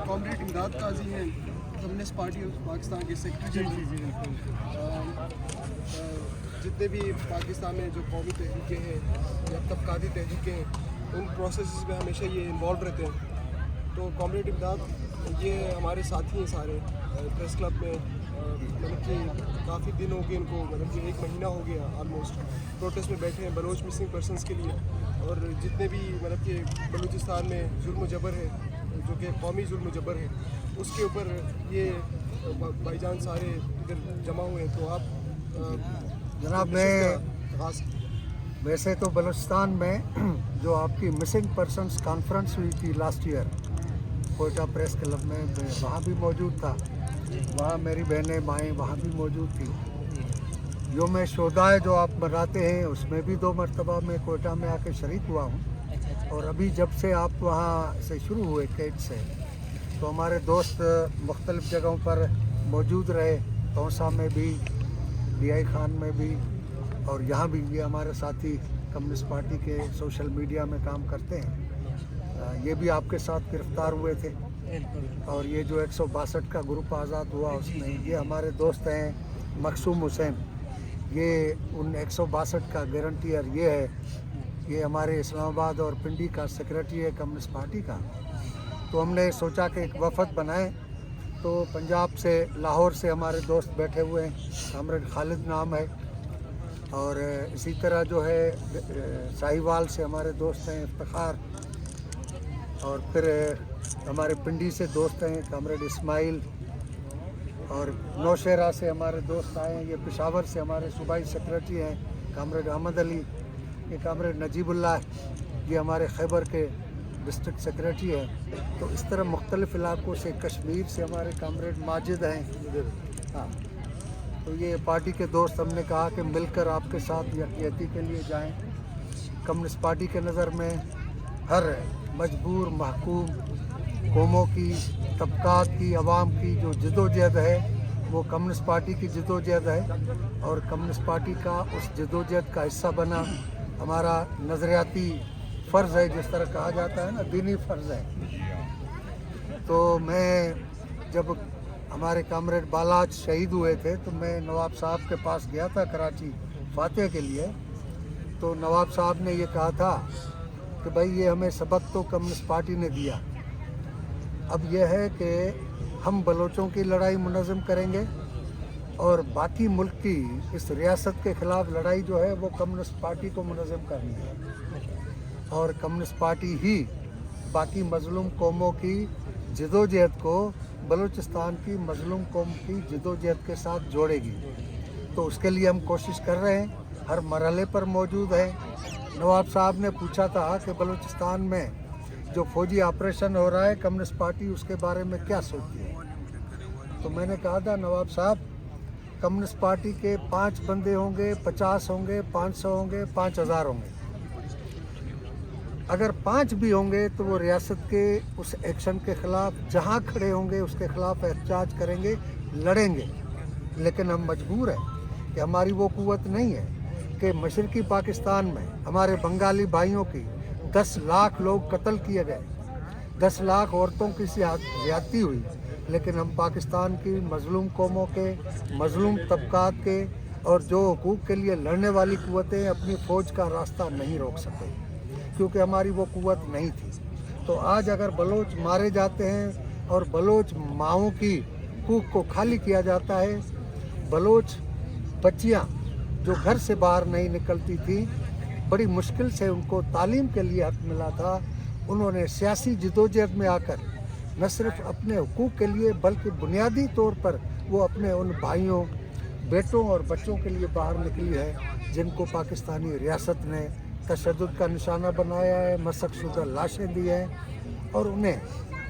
Comrade امداد قاضی ہیں, communist party of Pakistan کے سیکرٹری. جتنے بھی پاکستان میں جو قومی تحریکیں ہیں یا طبقاتی تحریکیں ہیں, ان پروسیسز میں ہمیشہ یہ انوالو رہتے ہیں. تو کامریڈ امداد یہ ہمارے ساتھی ہیں سارے پریس کلب میں. مطلب کہ کافی دن ہو گئے ان کو, مطلب کہ 1 مہینہ ہو گیا آلموسٹ پروٹیسٹ میں بیٹھے ہیں بلوچ مسنگ پرسنس کے لیے. اور جتنے بھی مطلب کہ بلوچستان میں ظلم و جبر ہے, جو کہ قومی ظلم و جبر ہے, اس کے اوپر یہ بھائی جان سارے ادھر جمع ہوئے ہیں. تو آپ جناب, میں ویسے تو بلوچستان میں جو آپ کی مسنگ پرسنس کانفرنس ہوئی تھی last year Quetta press club میں وہاں بھی موجود تھا. وہاں میری بہنیں مائیں وہاں بھی موجود تھیں. یوم شہداء جو آپ مناتے ہیں اس میں بھی 2 مرتبہ میں کوئٹہ میں آ کے شریک ہوا ہوں. اور ابھی جب سے آپ وہاں سے شروع ہوئے کیٹ سے, تو ہمارے دوست مختلف جگہوں پر موجود رہے. توسا میں بھی, ڈی آئی خان میں بھی, اور یہاں بھی. یہ ہمارے ساتھی کمیونسٹ پارٹی کے سوشل میڈیا میں کام کرتے ہیں. یہ بھی آپ کے ساتھ گرفتار ہوئے تھے. اور یہ جو 162 کا گروپ آزاد ہوا اس میں یہ ہمارے دوست ہیں مقصوم حسین. یہ ان 162 کا گارنٹیئر یہ ہے. یہ ہمارے اسلام آباد اور پنڈی کا سیکریٹری ہے کمیونسٹ پارٹی کا. تو ہم نے سوچا کہ ایک وفد بنائیں. تو پنجاب سے, لاہور سے ہمارے دوست بیٹھے ہوئے ہیں, کامریڈ خالد نام ہے. اور اسی طرح جو ہے ساہیوال سے ہمارے دوست ہیں افتخار. اور پھر ہمارے پنڈی سے دوست ہیں کامریڈ اسماعیل. اور نوشہرہ سے ہمارے دوست آئے ہیں. یہ پشاور سے ہمارے صوبائی سیکریٹری ہیں کامریڈ احمد علی. یہ کامریڈ نجیب اللہ ہے, یہ ہمارے خیبر کے ڈسٹرکٹ سیکریٹری ہیں. تو اس طرح مختلف علاقوں سے, کشمیر سے ہمارے کامریڈ ماجد ہیں. ہاں, تو یہ پارٹی کے دوست ہم نے کہا کہ مل کر آپ کے ساتھ یکجہتی کے لیے جائیں. کمیونسٹ پارٹی کے نظر میں ہر مجبور محکوم قوموں کی, طبقات کی, عوام کی جو جدوجہد ہے وہ کمیونسٹ پارٹی کی جدوجہد ہے. اور کمیونسٹ پارٹی کا اس جدوجہد کا حصہ بنا ہمارا نظریاتی فرض ہے. جس طرح کہا جاتا ہے نا, دینی فرض ہے. تو میں جب ہمارے کامریڈ بالاج شہید ہوئے تھے تو میں نواب صاحب کے پاس گیا تھا کراچی فاتح کے لیے. تو نواب صاحب نے یہ کہا تھا کہ بھائی یہ ہمیں سبق تو کمیونسٹ پارٹی نے دیا, اب یہ ہے کہ ہم بلوچوں کی لڑائی منظم کریں گے اور باقی ملک کی اس ریاست کے خلاف لڑائی جو ہے وہ کمیونسٹ پارٹی کو منظم کرنی ہے. اور کمیونسٹ پارٹی ہی باقی مظلوم قوموں کی جدوجہد کو بلوچستان کی مظلوم قوم کی جدوجہد کے ساتھ جوڑے گی. تو اس کے لیے ہم کوشش کر رہے ہیں, ہر مرحلے پر موجود ہیں. نواب صاحب نے پوچھا تھا کہ بلوچستان میں جو فوجی آپریشن ہو رہا ہے کمیونسٹ پارٹی اس کے بارے میں کیا سوچتی ہے. تو میں نے کہا تھا نواب صاحب, کمیونسٹ پارٹی کے 5 بندے ہوں گے, 50 ہوں گے, 500 ہوں گے, 5000 ہوں گے. اگر 5 بھی ہوں گے تو وہ ریاست کے اس ایکشن کے خلاف جہاں کھڑے ہوں گے اس کے خلاف احتجاج کریں گے, لڑیں گے. لیکن ہم مجبور ہیں کہ ہماری وہ قوت نہیں ہے کہ مشرقی پاکستان میں ہمارے بنگالی بھائیوں کی 10 لاکھ لوگ قتل کیے گئے, 10 لاکھ عورتوں کی زیادتی ہوئی. لیکن ہم پاکستان کی مظلوم قوموں کے, مظلوم طبقات کے اور جو حقوق کے لیے لڑنے والی قوتیں اپنی فوج کا راستہ نہیں روک سکے, کیونکہ ہماری وہ قوت نہیں تھی. تو آج اگر بلوچ مارے جاتے ہیں اور بلوچ ماؤں کی حقوق کو خالی کیا جاتا ہے, بلوچ بچیاں جو گھر سے باہر نہیں نکلتی تھیں, بڑی مشکل سے ان کو تعلیم کے لیے حق ملا تھا, انہوں نے سیاسی جدوجہد میں آ کر نہ صرف اپنے حقوق کے لیے بلکہ بنیادی طور پر وہ اپنے ان بھائیوں, بیٹوں اور بچوں کے لیے باہر نکلی ہے جن کو پاکستانی ریاست نے تشدد کا نشانہ بنایا ہے, مسخ شدہ لاشیں دی ہیں اور انہیں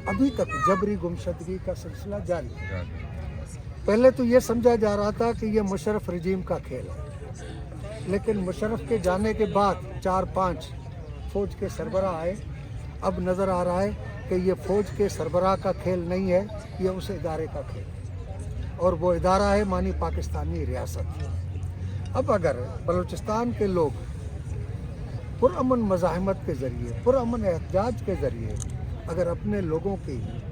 ابھی تک جبری گمشدگی کا سلسلہ جاری ہے. پہلے تو یہ سمجھا جا رہا تھا کہ یہ مشرف رجیم کا کھیل ہے, لیکن مشرف کے جانے کے بعد 4-5 فوج کے سربراہ آئے. اب نظر آ رہا ہے کہ یہ فوج کے سربراہ کا کھیل نہیں ہے, یہ اس ادارے کا کھیل ہے اور وہ ادارہ ہے مانی پاکستانی ریاست. اب اگر بلوچستان کے لوگ پرامن مزاحمت کے ذریعے, پرامن احتجاج کے ذریعے اگر اپنے لوگوں کی